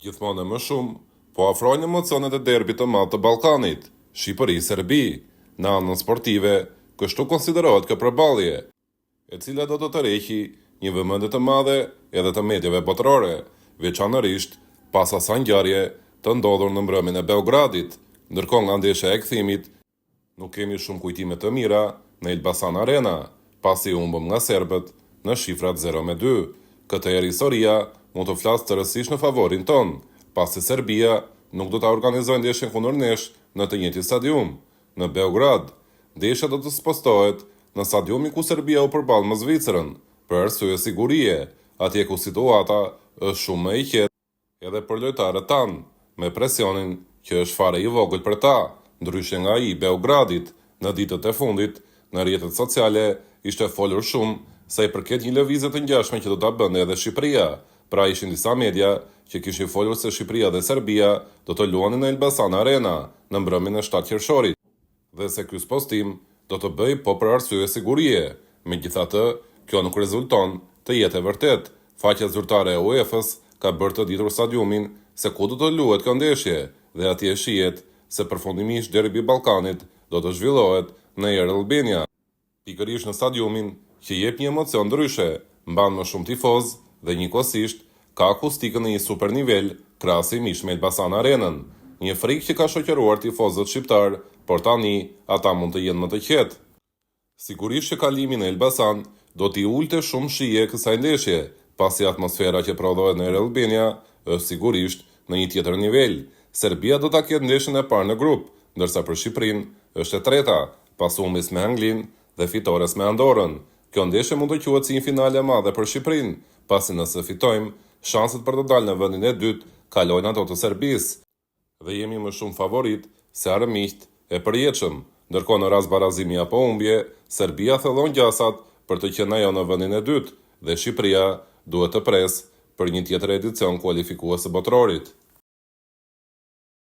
Gjithmonë më shumë, po afrojnë emocionet e derbit të madh të Ballkanit, Shqipëri-Serbi, në anën sportive, kështu konsiderohet kjo përballje, e cila do të tërheqi një vëmendje të madhe edhe të mediave botërore, veçanërisht pas asaj ngjarje të ndodhur në mbrëmjen e Beogradit, ndërkohë nga ndeshja e kthimit nuk kemi shumë kujtime të mira në Elbasan Arena, pasi humbëm nga serbët në shifrat 0-2. Këtë herë historia mund të flasë tërësisht në favorin ton, pasi Serbia nuk do të organizojë ndeshjen kundër nesh në të njëjtin stadium. Në Beograd, ndeshja do të spostohet në stadiumin ku Serbia u përball me Zvicrën, për arsye sigurie, atje ku situata është shumë më e qetë edhe për lojtarët tanë, me presionin që është fare i vogël për ta, ndryshe nga i Beogradit. Në ditët e fundit, në rrjetet sociale ishte folur shumë sa i përket një lëvizje të ngjashme që do ta bënte edhe Shqipëria. Pra ishin disa media që kishin folur se Shqipëria dhe Serbia do të luanin në Elbasan Arena në mbrëmjen e 7 qershorit, dhe se ky postim do të bëj po për arsye sigurie. Megjithatë, kjo nuk rezulton të jetë e vërtet. Faqja zyrtare e UEFA-s ka bërë të ditur stadiumin se ku do të luhet kjo ndeshje, dhe atje shihet se përfundimisht derbi i Ballkanit do të zhvillohet në Air Albania, pikërisht në stadiumin që jep një emocion ndryshe, mban më shumë tifoz dhe njëkohësisht ka akustikën në një super nivel krahasimisht me Elbasan Arenën, një frikë që ka shoqëruar tifozët shqiptar, por tani ata mund të jenë më të qetë. Sigurisht që kalimi në Elbasan do t'i ulte shumë shije kësaj ndeshje, pasi atmosfera që prodhohet në Air Albania është sigurisht në një tjetër nivel. Serbia do ta ketë ndeshjen e parë në grup, ndërsa për Shqipërinë është e treta, pas humbjes me Anglinë dhe fitores me Andorrën. Kjo ndeshje mund të quhet si një finale e madhe për Shqipërinë, pasi nëse fitojmë, shanset për të dalë në vendin e dytë kalojnë ato të Serbisë, dhe jemi më shumë favorit se armiqt e përjetshëm. Ndërkohë në rast barazimi apo humbje, Serbia thellon gjasat për të qenë ajo në vendin e dytë dhe Shqipëria duhet të presë për një tjetër edicion kualifikues së botrorit.